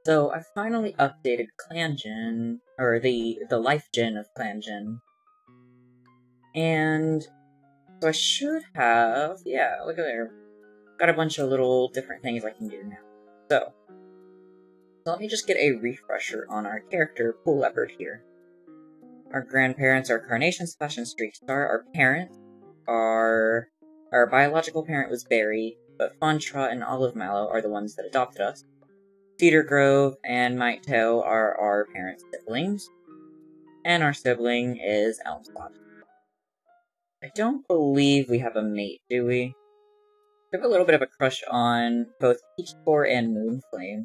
So I finally updated ClanGen, or the LifeGen of ClanGen. And so I should have, yeah, look at there. Got a bunch of little different things I can do now. So let me just get a refresher on our character, Pool Leopard here. Our grandparents are Carnation, Splash, and Streak Star. Our parents are... Our biological parent was Barry, but Fontrot and Olive Mallow are the ones that adopted us. Cedar Grove and Might Tail are our parents' siblings. And our sibling is Elmspot. I don't believe we have a mate, do we? We have a little bit of a crush on both Peachcore and Moonflame.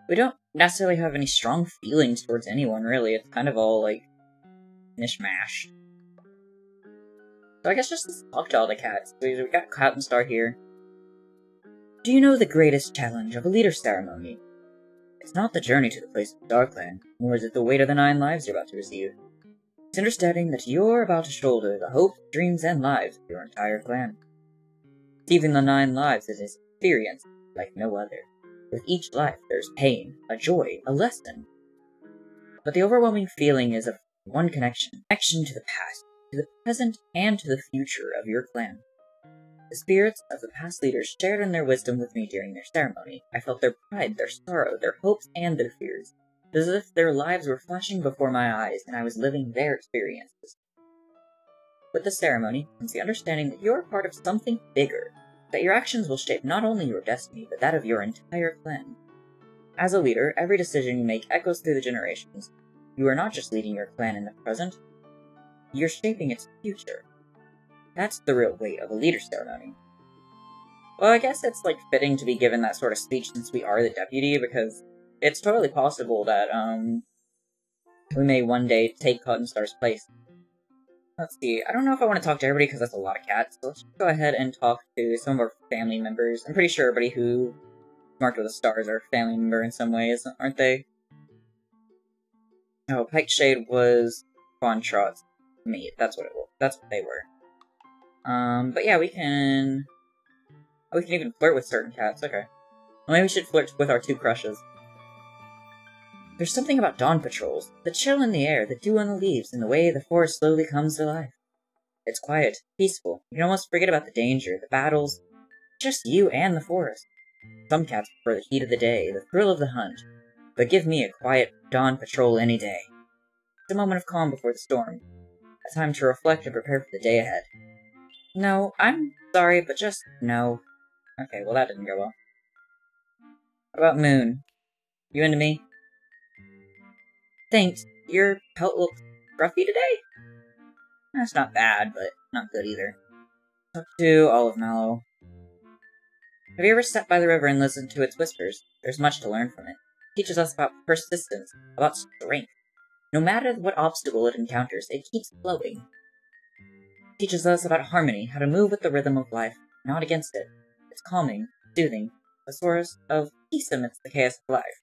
We don't necessarily have any strong feelings towards anyone, really. It's kind of all, like, mishmash. So I guess just let's talk to all the cats. We got Cotton Star here. Do you know the greatest challenge of a leader ceremony? It's not the journey to the place of Darkland, nor is it the weight of the 9 lives you're about to receive. It's understanding that you're about to shoulder the hopes, dreams, and lives of your entire clan. Receiving the 9 lives is an experience like no other. With each life, there's pain, a joy, a lesson. But the overwhelming feeling is of one connection. Connection to the past, to the present, and to the future of your clan. The spirits of the past leaders shared in their wisdom with me during their ceremony. I felt their pride, their sorrow, their hopes, and their fears. It was as if their lives were flashing before my eyes, and I was living their experiences. With the ceremony comes the understanding that you're part of something bigger, that your actions will shape not only your destiny, but that of your entire clan. As a leader, every decision you make echoes through the generations. You are not just leading your clan in the present, you're shaping its future. That's the real weight of a leader ceremony. Well, I guess it's, like, fitting to be given that sort of speech since we are the deputy, because it's totally possible that, we may one day take Cotton Star's place. Let's see, I don't know if I want to talk to everybody because that's a lot of cats, so let's just go ahead and talk to some of our family members. I'm pretty sure everybody who marked with a star is our family member in some ways, aren't they? Oh, Pikeshade was Fontrot's mate, that's what they were. But yeah, we can even flirt with certain cats, okay. Well, maybe we should flirt with our 2 crushes. There's something about dawn patrols, the chill in the air, the dew on the leaves, and the way the forest slowly comes to life. It's quiet, peaceful, you can almost forget about the danger, the battles, just you and the forest. Some cats prefer the heat of the day, the thrill of the hunt, but give me a quiet dawn patrol any day. It's a moment of calm before the storm, a time to reflect and prepare for the day ahead. No, I'm sorry, but just no. Okay, well that didn't go well. What about Moon? You into me? Thanks. Your pelt looks scruffy today? That's not bad, but not good either. Talk to Olive Mallow. Have you ever sat by the river and listened to its whispers? There's much to learn from it. It teaches us about persistence, about strength. No matter what obstacle it encounters, it keeps flowing. It teaches us about harmony, how to move with the rhythm of life, not against it. It's calming, soothing, a source of peace amidst the chaos of life.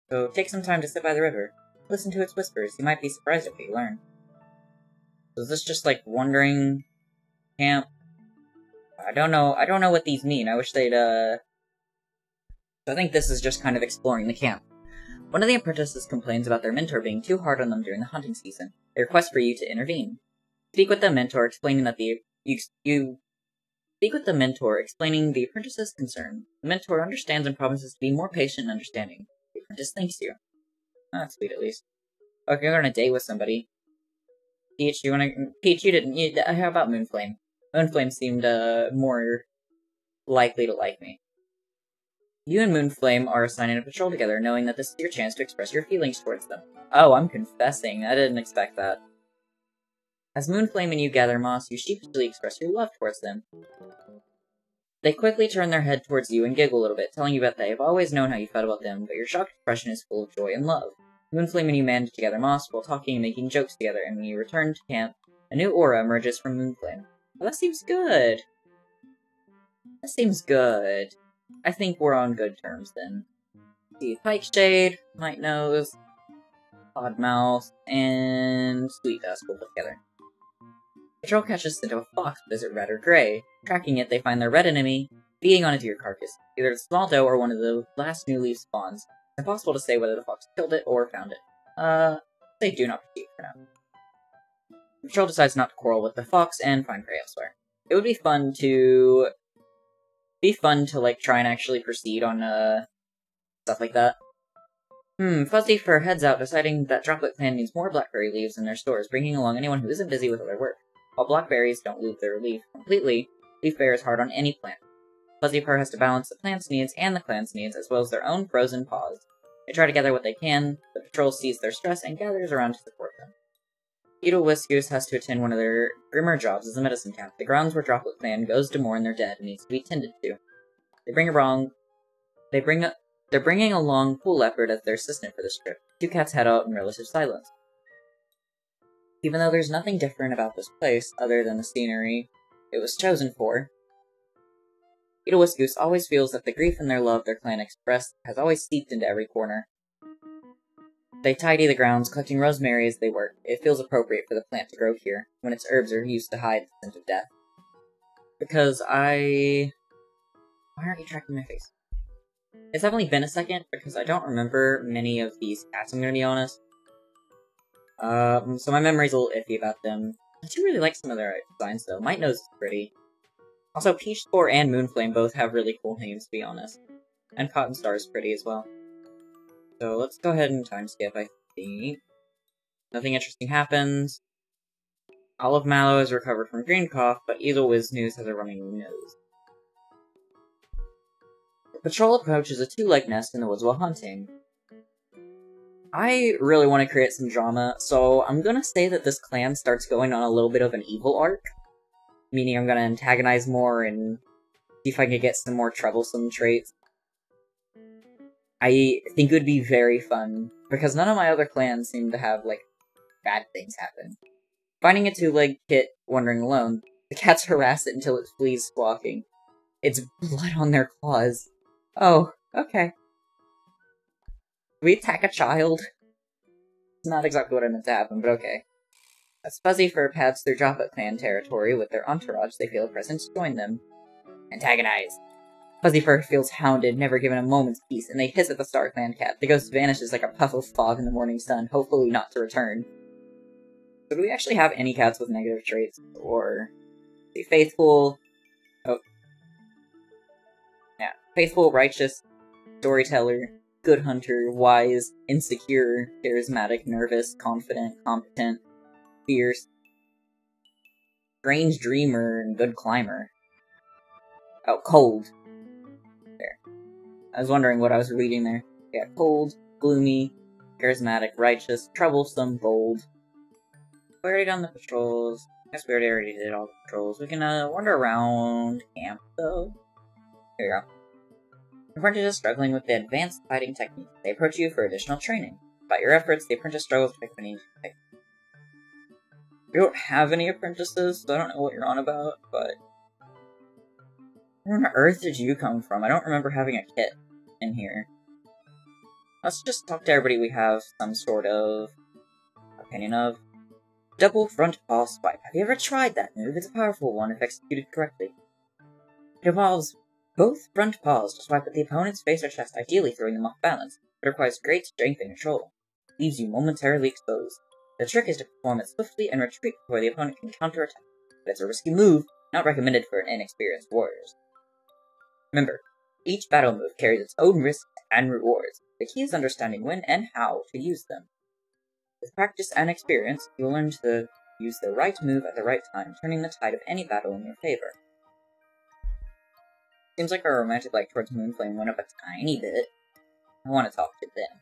So take some time to sit by the river. Listen to its whispers. You might be surprised at what you learn. So is this just like wandering camp? I don't know what these mean. I wish they'd, I think this is just kind of exploring the camp. One of the apprentices complains about their mentor being too hard on them during the hunting season. They request for you to intervene. Speak with the mentor, explaining that Speak with the mentor, explaining the apprentice's concern. The mentor understands and promises to be more patient and understanding. The apprentice thanks you. Oh, that's sweet, at least. Okay, you're on a date with somebody. Peach, you didn't, how about Moonflame? Moonflame seemed, more likely to like me. You and Moonflame are assigning a patrol together, knowing that this is your chance to express your feelings towards them. Oh, I'm confessing. I didn't expect that. As Moonflame and you gather moss, you sheepishly express your love towards them. They quickly turn their head towards you and giggle a little bit, telling you that they have always known how you felt about them, but your shocked expression is full of joy and love. Moonflame and you manage to gather moss while talking and making jokes together, and when you return to camp, a new aura emerges from Moonflame. Well, that seems good. That seems good. I think we're on good terms, then. See, Pikeshade, Might Nose, Oddmouth, and Sweet Dusk will put together. Patrol catches scent of a fox, but is it red or gray? Tracking it, they find their red enemy, feeding on a deer carcass. Either the small doe or one of the last new leaf spawns. It's impossible to say whether the fox killed it or found it. They do not proceed for now. The patrol decides not to quarrel with the fox and find prey elsewhere. It would be fun to... like, try and actually proceed on, stuff like that. Fuzzy Fur heads out, deciding that Droplet Clan needs more blackberry leaves in their stores, bringing along anyone who isn't busy with other work. While blackberries don't lose their leaf completely, leaf bear is hard on any plant. Fuzzy Fur has to balance the plant's needs and the clan's needs, as well as their own frozen paws. They try to gather what they can, the patrol sees their stress and gathers around to support them. Kaiiquz has to attend one of their grimmer jobs as a medicine camp. The grounds where Droplet Clan goes to mourn their dead and needs to be tended to. They're bringing along Pool Leopard as their assistant for this trip. Two cats head out in relative silence. Even though there's nothing different about this place, other than the scenery it was chosen for, Kaiiquz always feels that the grief and their love their clan expressed has always seeped into every corner. They tidy the grounds, collecting rosemary as they work. It feels appropriate for the plant to grow here, when its herbs are used to hide the scent of death. Because Why aren't you tracking my face? It's definitely been a second, because I don't remember many of these cats, I'm gonna be honest. So my memory's a little iffy about them. I do really like some of their designs, though. Might Nose is pretty. Also, Peach Spore and Moonflame both have really cool names, to be honest. And Cotton Star is pretty as well. So let's go ahead and time skip, I think. Nothing interesting happens. Olive Mallow is recovered from green cough, but Easelwiz News has a running nose. The patrol approaches a two-leg nest in the woods while hunting. I really want to create some drama, so I'm gonna say that this clan starts going on a little bit of an evil arc. Meaning I'm gonna antagonize more and see if I can get some more troublesome traits. I think it would be very fun, because none of my other clans seem to have, like, bad things happen. Finding a two-legged kit wandering alone, the cats harass it until it flees squawking. It's blood on their claws. Oh, okay. We attack a child? It's not exactly what I meant to happen, but okay. As Fuzzy Fur pads through Droplet Clan territory with their entourage, they feel a presence join them. Antagonize. Fuzzy Fur feels hounded, never given a moment's peace, and they hiss at the Star Clan cat. The ghost vanishes like a puff of fog in the morning sun, hopefully not to return. So do we actually have any cats with negative traits? Or... the faithful... oh. Yeah. Faithful, righteous, storyteller, good hunter, wise, insecure, charismatic, nervous, confident, competent, fierce, strange dreamer, and good climber. Oh, cold. There. I was wondering what I was reading there. Yeah, cold, gloomy, charismatic, righteous, troublesome, bold. We already done the patrols. I guess we already did all the patrols. We can, wander around camp, though. Here you go. Apprentices struggling with the advanced fighting techniques. They approach you for additional training. By your efforts, the apprentice struggles to pick beneath. We don't have any apprentices, so I don't know what you're on about, but... where on earth did you come from? I don't remember having a kit in here. Let's just talk to everybody we have some sort of opinion of. Double front paw swipe. Have you ever tried that move? It's a powerful one if executed correctly. It involves both front paws to swipe at the opponent's face or chest, ideally throwing them off balance. It requires great strength and control. It leaves you momentarily exposed. The trick is to perform it swiftly and retreat before the opponent can counterattack. But it's a risky move, not recommended for inexperienced warriors. Remember, each battle move carries its own risks and rewards. The key is understanding when and how to use them. With practice and experience, you will learn to use the right move at the right time, turning the tide of any battle in your favor. Seems like our romantic like towards Moonflame went up a tiny bit. I want to talk to them.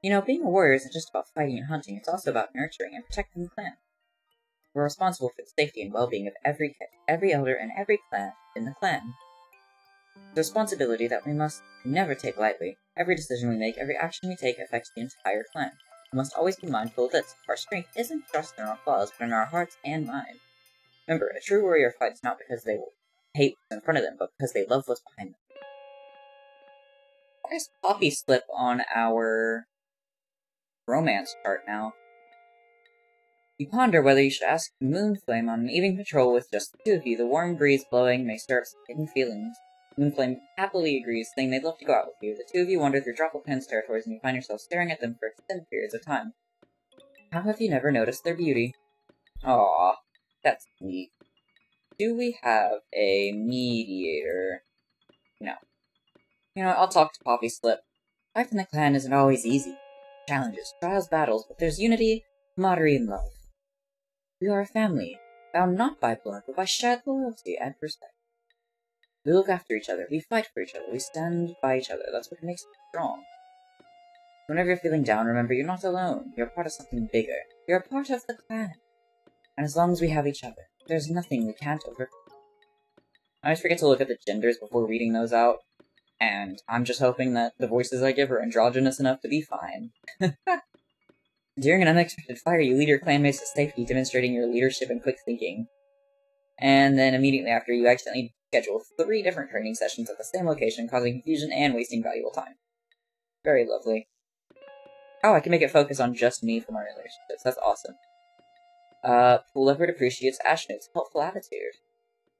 You know, being a warrior isn't just about fighting and hunting, it's also about nurturing and protecting the clan. We're responsible for the safety and well-being of every elder and every clan in the clan. It's a responsibility that we must never take lightly. Every decision we make, every action we take affects the entire clan. We must always be mindful of this. Our strength isn't just in our claws, but in our hearts and minds. Remember, a true warrior fights not because they will hate what's in front of them, but because they love what's behind them. Why is Poppy Slip on our romance chart now? You ponder whether you should ask Moonflame on an evening patrol with just the two of you. The warm breeze blowing may stir up some hidden feelings. Moonflame happily agrees, saying they'd love to go out with you. The two of you wander through Droplepens territories and you find yourself staring at them for extended periods of time. How have you never noticed their beauty? Aww, that's sweet. Do we have a mediator? No. You know what, I'll talk to Poppy Slip. Life in the clan isn't always easy. Challenges, trials, battles, but there's unity, camaraderie, and love. We are a family, bound not by blood, but by shared loyalty and respect. We look after each other, we fight for each other, we stand by each other. That's what makes us strong. Whenever you're feeling down, remember you're not alone. You're part of something bigger. You're a part of the clan. And as long as we have each other, there's nothing we can't overcome. I always forget to look at the genders before reading those out, and I'm just hoping that the voices I give are androgynous enough to be fine. During an unexpected fire, you lead your clanmates to safety, demonstrating your leadership and quick thinking. And then immediately after, you accidentally schedule 3 different training sessions at the same location, causing confusion and wasting valuable time. Very lovely. Oh, I can make it focus on just me for my relationships. That's awesome. Pool Leopard appreciates Ashnote's helpful attitude.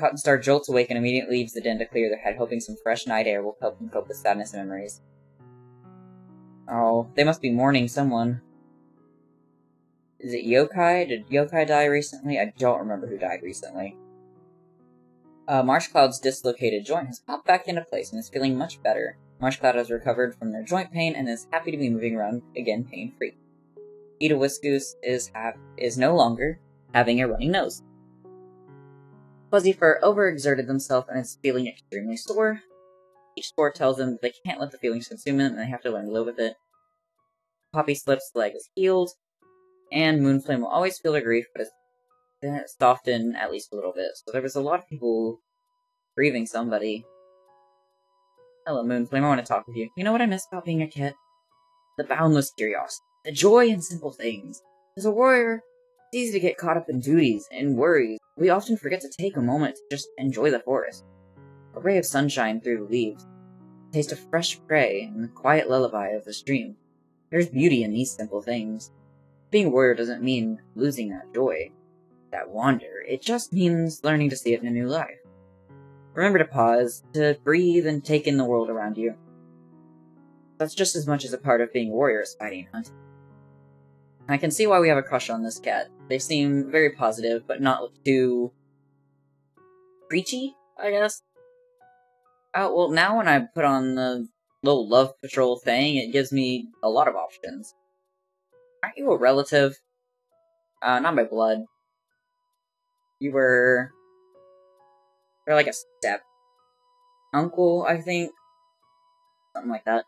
Cotton Star jolts awake and immediately leaves the den to clear their head, hoping some fresh night air will help them cope with sadness and memories. Oh, they must be mourning someone. Is it Yokai? Did Yokai die recently? I don't remember who died recently. Marshcloud's dislocated joint has popped back into place and is feeling much better. Marshcloud has recovered from their joint pain and is happy to be moving around again pain-free. Ida Whiskus is no longer having a runny nose. Fuzzy Fur overexerted themselves and is feeling extremely sore. Each spore tells them that they can't let the feelings consume them and they have to learn to live with it. Poppy Slip's leg is healed, and Moonflame will always feel her grief, but it's softened at least a little bit. So there was a lot of people grieving somebody. Hello, Moonflame, I want to talk with you. You know what I miss about being a kid? The boundless curiosity, the joy in simple things. As a warrior, it's easy to get caught up in duties and worries. We often forget to take a moment to just enjoy the forest. A ray of sunshine through the leaves, a taste of fresh prey, and the quiet lullaby of the stream. There's beauty in these simple things. Being a warrior doesn't mean losing that joy, that wonder. It just means learning to see it in a new life. Remember to pause, to breathe, and take in the world around you. That's just as much as a part of being a warrior as fighting and hunting. I can see why we have a crush on this cat. They seem very positive, but not too preachy, I guess. Oh, well, now when I put on the little love patrol thing, it gives me a lot of options. Aren't you a relative? Not by blood. You're like a step uncle, I think. Something like that.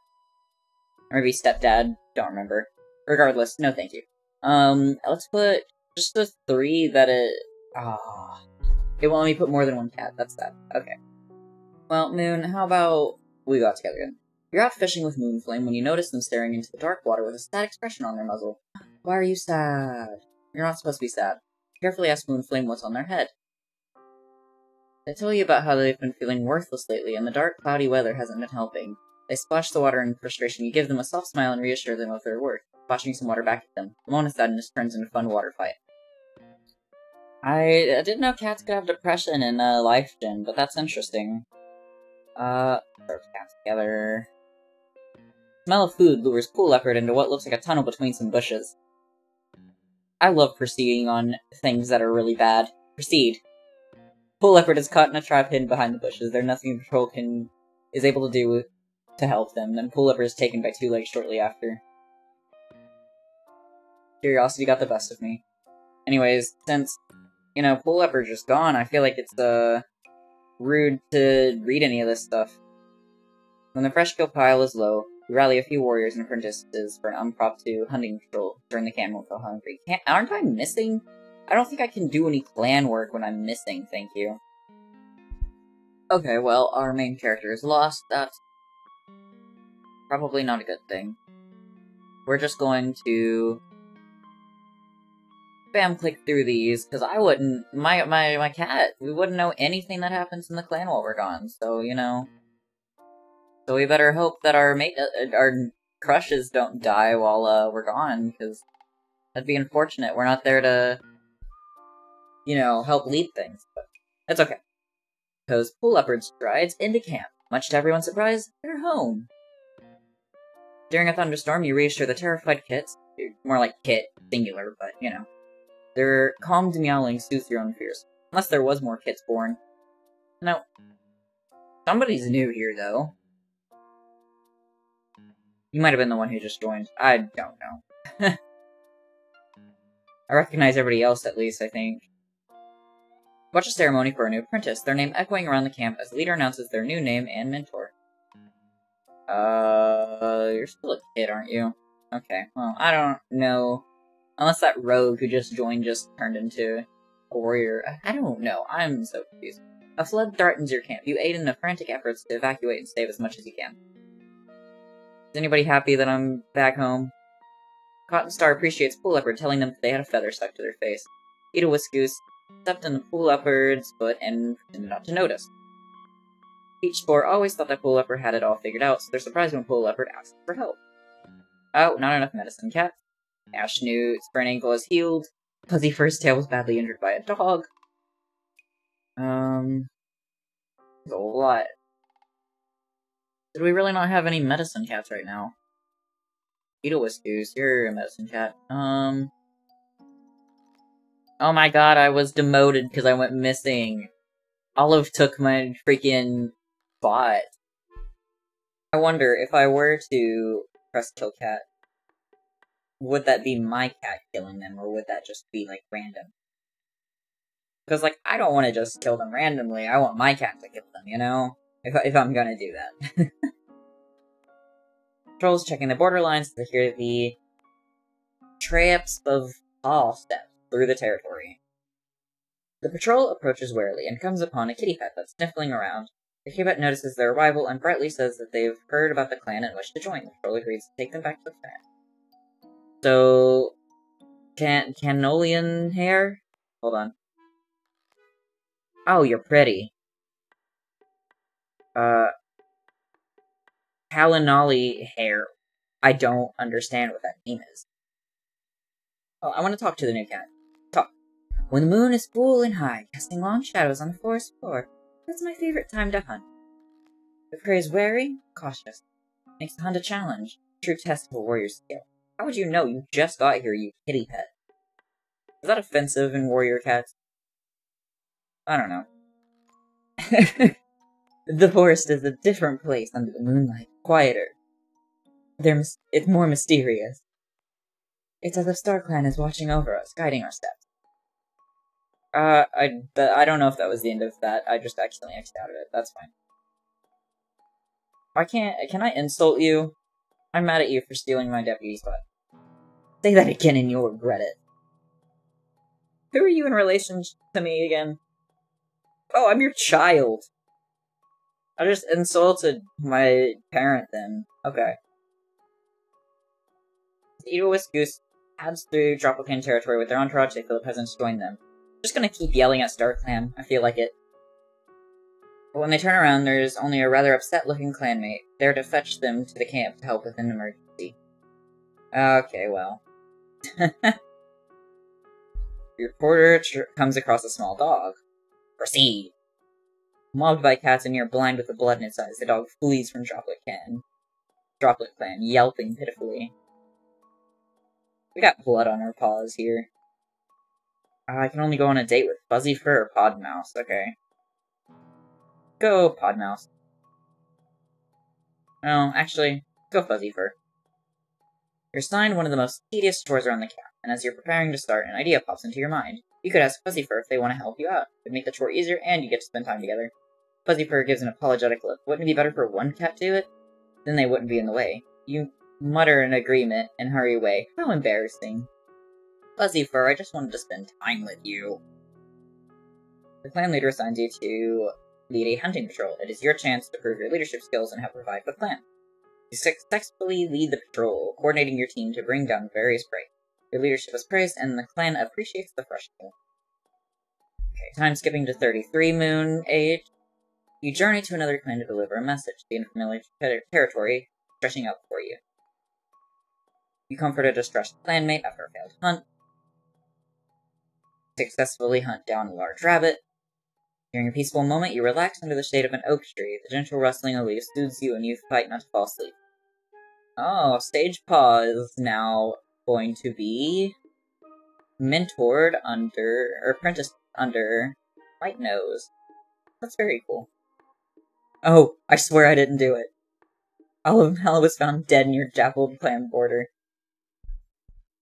Or maybe stepdad, don't remember. Regardless, no thank you. Let's put just the 3 that it won't let me put more than 1 cat, that's sad. Okay. Well, Moon, how about we go out together again? You're out fishing with Moonflame when you notice them staring into the dark water with a sad expression on their muzzle. Why are you sad? You're not supposed to be sad. Carefully ask Moonflame what's on their head. They tell you about how they've been feeling worthless lately, and the dark, cloudy weather hasn't been helping. They splash the water in frustration. You give them a soft smile and reassure them of their worth, splashing some water back at them. The moment of sadness turns into a fun water fight. I didn't know cats could have depression in LifeGen, but that's interesting. Throw cats together. Smell of food lures Pool Leopard into what looks like a tunnel between some bushes. I love proceeding on things that are really bad. Proceed. Pool Leopard is caught in a trap hidden behind the bushes. There's nothing the patrol is able to do to help them, and Pool Leopard is taken by 2 legs shortly after. Curiosity got the best of me. Anyways, since, you know, Pool Leopard's just gone, I feel like it's, rude to read any of this stuff. When the fresh kill pile is low, we rally a few warriors and apprentices for an impromptu hunting patrol during the camp won't go hungry. Aren't I missing? I don't think I can do any clan work when I'm missing, thank you. Okay, well, our main character is lost. That's probably not a good thing. We're just going to spam click through these, because I wouldn't, my cat, we wouldn't know anything that happens in the clan while we're gone, so, you know. So we better hope that our crushes don't die while, we're gone, because That'd be unfortunate. We're not there to, you know, help lead things, but that's okay. Because Pool Leopard strides into camp. Much to everyone's surprise, they're home. During a thunderstorm, you reassure the terrified kits. More like kit, singular, but, you know. Their calmed meowing soothes your own fears. Unless there was more kits born. No. Somebody's new here, though. You might have been the one who just joined. I don't know. I recognize everybody else, at least, I think. Watch a ceremony for a new apprentice, their name echoing around the camp as the leader announces their new name and mentor. You're still a kid, aren't you? Okay, well, I don't know. Unless that rogue who just joined just turned into a warrior. I don't know. I'm so confused. A flood threatens your camp. You aid in the frantic efforts to evacuate and save as much as you can. Is anybody happy that I'm back home? Cotton Star appreciates Pool Leopard, telling them that they had a feather stuck to their face. Kaiiquz stepped in the Pool Leopard's foot and pretended not to notice. Peach Spore always thought that Pool Leopard had it all figured out, so they're surprised when Pool Leopard asks for help. Oh, not enough medicine, cat. Ash Newt's sprained ankle is healed. Fuzzy Fur's tail was badly injured by a dog. There's a lot. Did we really not have any medicine cats right now? Kaiiquz, you're a medicine cat. Oh my god, I was demoted because I went missing. Olive took my freaking bot. I wonder, if I were to press kill cat, would that be my cat killing them, or would that just be, like, random? Because, like, I don't want to just kill them randomly, I want my cat to kill them, you know? If I'm gonna do that. Patrols checking the borderlines to hear the traps of all steps through the territory. The patrol approaches warily and comes upon a kitty pet that's sniffling around. The kitty pet notices their arrival and brightly says that they've heard about the clan and wish to join. The patrol agrees to take them back to the clan. So, Canolian hair? Hold on. Oh, you're pretty. Kalinali hair. I don't understand what that name is. Oh, I want to talk to the new cat. Talk. When the moon is full and high, casting long shadows on the forest floor, that's my favorite time to hunt. The prey is wary, cautious. Makes the hunt a challenge. True test of a warrior's skill. How would you know? You just got here, you kitty pet. Is that offensive in warrior cats? I don't know. The forest is a different place under the moonlight. Quieter. It's more mysterious. It's as if StarClan is watching over us, guiding our steps. I don't know if that was the end of that. I just accidentally X'd out of it. That's fine. Can I insult you? I'm mad at you for stealing my deputy spot. Say that again and you'll regret it. Who are you in relation to me again? Oh, I'm your child. I just insulted my parent then. Okay. Kaiiquz heads through Tropican territory with their entourage. They feel the peasants join them. Just gonna keep yelling at StarClan. I feel like it. But when they turn around, there's only a rather upset-looking clanmate there to fetch them to the camp to help with an emergency. Okay, well. Your reporter comes across a small dog. Proceed. Mobbed by cats and near blind with the blood in its eyes, the dog flees from Droplet Clan, yelping pitifully. We got blood on our paws here. I can only go on a date with Fuzzy Fur or Podmouse. Okay. Go, Podmouse. No, actually, go Fuzzy Fur. You're assigned one of the most tedious chores around the camp, and as you're preparing to start, an idea pops into your mind. You could ask Fuzzy Fur if they want to help you out. It would make the chore easier, and you get to spend time together. Fuzzy Fur gives an apologetic look. Wouldn't it be better for one cat to do it? Then they wouldn't be in the way. You mutter an agreement and hurry away. How embarrassing. Fuzzy Fur, I just wanted to spend time with you. The clan leader assigns you to lead a hunting patrol. It is your chance to prove your leadership skills and help provide for the clan. You successfully lead the patrol, coordinating your team to bring down various prey. Your leadership is praised, and the clan appreciates the fresh meal. Okay, time skipping to 33 Moon Age. You journey to another clan to deliver a message. The unfamiliar territory stretching out for you. You comfort a distressed clanmate after a failed hunt. successfully hunt down a large rabbit. During a peaceful moment, you relax under the shade of an oak tree. The gentle rustling of leaves soothes you and you fight not to fall asleep. Oh, Stage Paw is now going to be mentored under, or apprenticed under, White Nose. That's very cool. Oh, I swear I didn't do it. Olive Mallow was found dead near Dappled Clan border.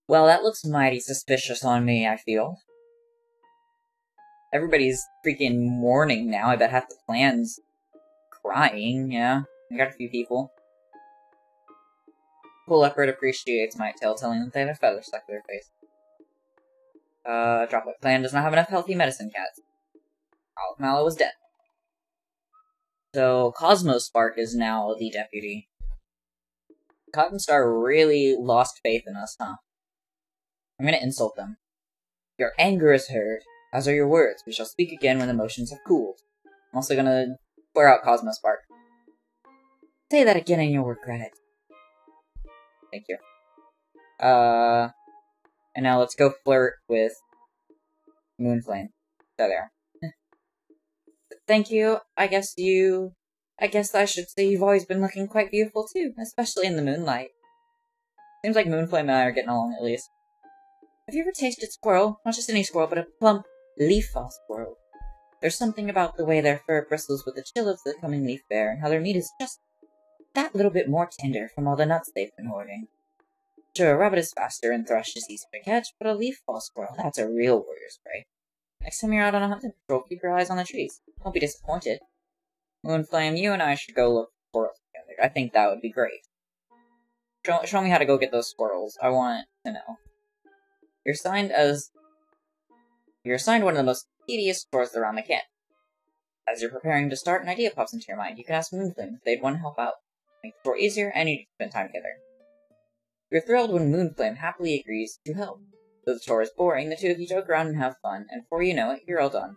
Well, that looks mighty suspicious on me, I feel. Everybody's freaking mourning now. I bet half the clan's crying, yeah. I got a few people. Cool Leopard appreciates my tail, telling them they have a feather stuck to their face. Droplet Clan does not have enough healthy medicine cats. Olive Mallow is dead. So, Cosmospark is now the deputy. Cotton Star really lost faith in us, huh? I'm gonna insult them. Your anger is heard, as are your words. We shall speak again when the motions have cooled. I'm also gonna swear out Cosmospark. Say that again and you'll regret it. Thank you. And now let's go flirt with Moonflame. There. Thank you. I guess I should say you've always been looking quite beautiful too, especially in the moonlight. Seems like Moonflame and I are getting along at least. Have you ever tasted squirrel? Not just any squirrel, but a plump, leaf-fall squirrel. There's something about the way their fur bristles with the chill of the coming leaf bear, and how their meat is just that little bit more tender from all the nuts they've been hoarding. Sure, a rabbit is faster and thrush is easier to catch, but a leaf-fall squirrel, that's a real warrior's prey. Next time you're out on a hunting patrol, keep your eyes on the trees. Don't be disappointed. Moonflame, you and I should go look for squirrels together. I think that would be great. Show me how to go get those squirrels. I want to know. You're assigned one of the most tedious chores around the camp. As you're preparing to start, an idea pops into your mind. You can ask Moonflame if they'd want to help out. Make the chore easier, and you can spend time together. You're thrilled when Moonflame happily agrees to help. Though the chore is boring, the two of you joke around and have fun, and before you know it, you're all done.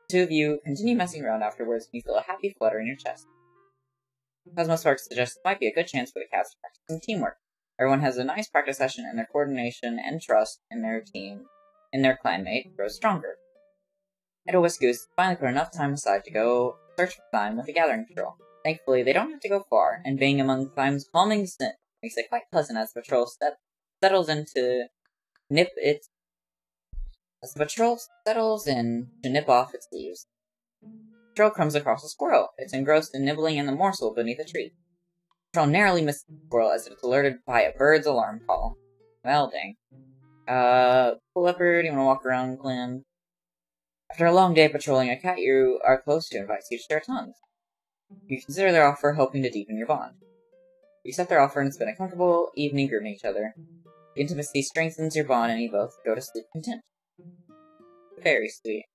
The two of you continue messing around afterwards, and you feel a happy flutter in your chest. Cosmospark suggests it might be a good chance for the cats to practice some teamwork. Everyone has a nice practice session, and their coordination and trust in their team, in their clanmate, grows stronger. Kaiiquz finally put enough time aside to go search for Climb with the gathering patrol. Thankfully, they don't have to go far, and being among Climb's calming scent makes it quite pleasant as the patrol settles in to nip off its leaves. The patrol comes across a squirrel. It's engrossed in nibbling in the morsel beneath a tree. The patrol narrowly misses the squirrel as it's alerted by a bird's alarm call. Well, dang. Cool Leopard, you wanna walk around, Clan? After a long day patrolling, a cat you are close to invites you to share tongues. You consider their offer, hoping to deepen your bond. You accept their offer and spend a comfortable evening grooming each other. The intimacy strengthens your bond and you both go to sleep content. Very sweet.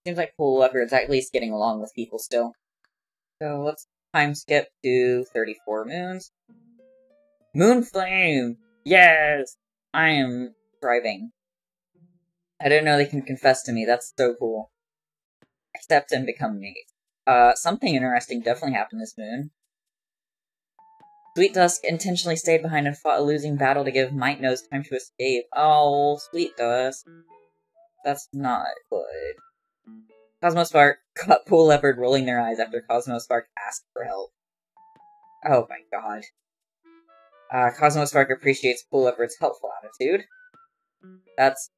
Seems like Cool Leopard's at least getting along with people still. So let's time skip to 34 moons. Moonflame! Yes! I am thriving. I didn't know they can confess to me, that's so cool. Accept and become mates. Something interesting definitely happened this moon. Sweet Dusk intentionally stayed behind and fought a losing battle to give Might Nose time to escape. Oh, Sweet Dusk. That's not good. Cosmospark caught Cool Leopard rolling their eyes after Cosmospark asked for help. Oh my god. Cosmospark appreciates Cool Leopard's helpful attitude. That's...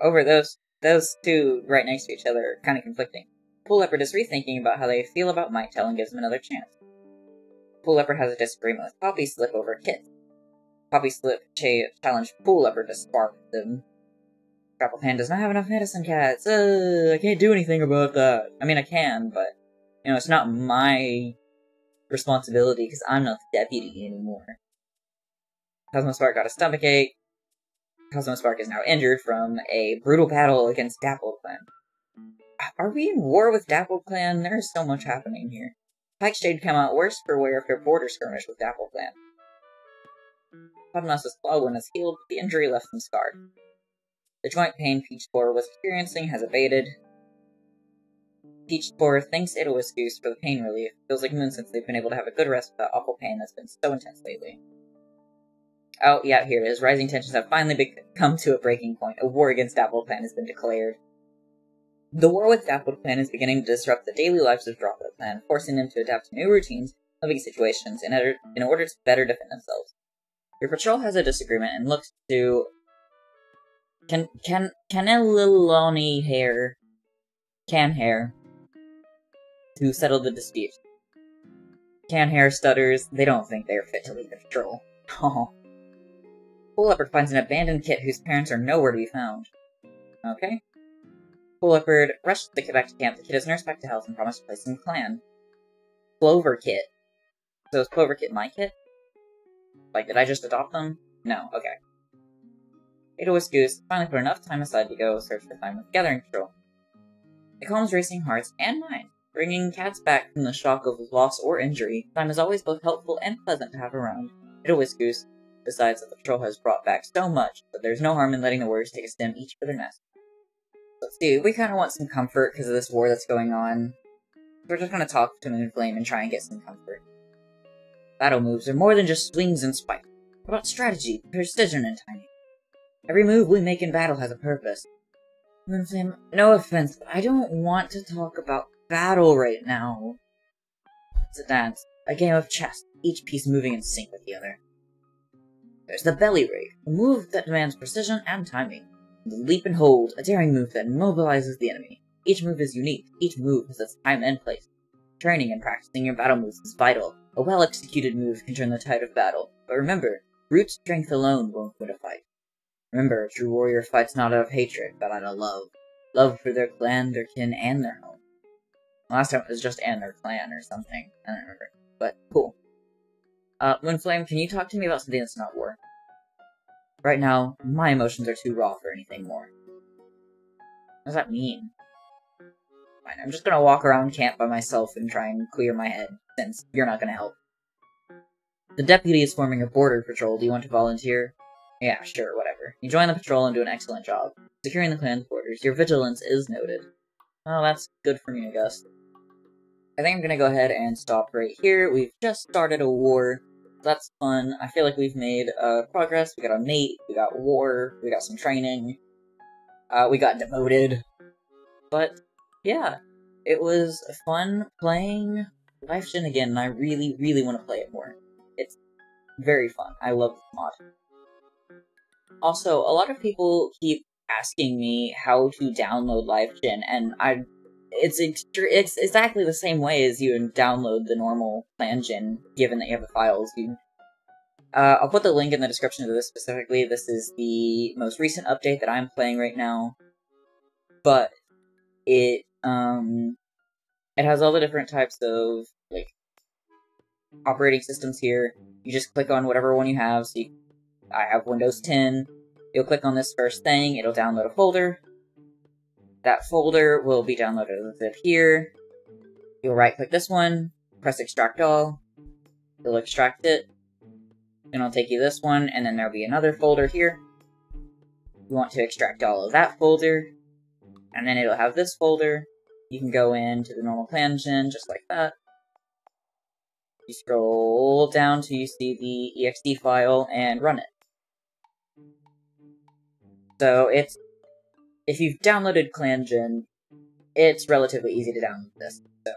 over those two right next to each other are kind of conflicting. Cool Leopard is rethinking about how they feel about Mightail and gives him another chance. Cool Leopard has a disagreement with Poppy Slip over Kit. Poppy Slip challenged Cool Leopard to spar with them. Grapple Pan does not have enough medicine cats. I can't do anything about that. I mean, I can, but, you know, it's not my responsibility because I'm not the deputy anymore. Cosmospark got a stomachache. Cosmospark is now injured from a brutal battle against Dappled Clan. Are we in war with Dappled Clan? There's so much happening here. Kaiiquz came out worse for wear after border skirmish with Dappled Clan. Podnos's claw wound has healed, but the injury left him scarred. The joint pain Peachspore was experiencing has abated. Peachspore thanks Kaiiquz for the pain relief. Feels like moons since they've been able to have a good rest with that awful pain that's been so intense lately. Oh, yeah, here it is. Rising tensions have finally come to a breaking point. A war against Dappled Clan has been declared. The war with Dappled Clan is beginning to disrupt the daily lives of Droplet Clan, forcing them to adapt to new routines, living situations, in order to better defend themselves. Your patrol has a disagreement and looks to Caneliloni Hair to settle the dispute. Can Hair stutters, they don't think they are fit to lead the patrol. Oh. Cool Leopard finds an abandoned kit whose parents are nowhere to be found. Okay. Cool Leopard rushes the kid back to camp. The kid is nursed back to health and promised to place in the clan. Clover Kit. So is Clover Kit my kit? Like, did I just adopt them? No, okay. Kaiiquz finally put enough time aside to go search for time with Gathering Patrol. It calms racing hearts and minds, bringing cats back from the shock of loss or injury. Time is always both helpful and pleasant to have around. Kaiiquz decides that the patrol has brought back so much that there's no harm in letting the warriors take a stem each for their nest. Let's see, we kind of want some comfort because of this war that's going on. We're just going to talk to Moonflame and try and get some comfort. Battle moves are more than just swings and spikes. They're about strategy, precision, and timing. Every move we make in battle has a purpose. Moonflame, no offense, but I don't want to talk about battle right now. It's a dance, a game of chess, each piece moving in sync with the other. There's the belly rig, a move that demands precision and timing. The leap and hold, a daring move that immobilizes the enemy. Each move is unique, each move has its time and place. Training and practicing your battle moves is vital. A well-executed move can turn the tide of battle, but remember, brute strength alone won't win a fight. Remember, a true warrior fights not out of hatred, but out of love. Love for their clan, their kin, and their home. Last time it was just and their clan or something. I don't remember. But, cool. Moonflame, can you talk to me about something that's not war? Right now, my emotions are too raw for anything more. What does that mean? Fine, I'm just gonna walk around camp by myself and try and clear my head, since you're not gonna help. The deputy is forming a border patrol. Do you want to volunteer? Yeah, sure, whatever. You join the patrol and do an excellent job. Securing the clan's borders, your vigilance is noted. Oh, that's good for me, I guess. I think I'm gonna go ahead and stop right here. We've just started a war. That's fun. I feel like we've made progress. We got a mate, we got war, we got some training, we got demoted. But, yeah, it was fun playing LifeGen again, and I really, really want to play it more. It's very fun. I love this mod. Also, a lot of people keep asking me how to download LifeGen, and it's exactly the same way as you download the normal ClanGen, given that you have the files. I'll put the link in the description to this specifically. This is the most recent update that I'm playing right now, but it has all the different types of, like, operating systems here. You just click on whatever one you have, so I have Windows 10. You'll click on this first thing, it'll download a folder. That folder will be downloaded as a zip here. You'll right-click this one, press Extract All. It'll extract it. Then it'll take you this one, and then there'll be another folder here. You want to extract all of that folder, and then it'll have this folder. You can go into the normal ClanGen, just like that. You scroll down till you see the exe file, and run it. So if you've downloaded ClanGen, it's relatively easy to download this. So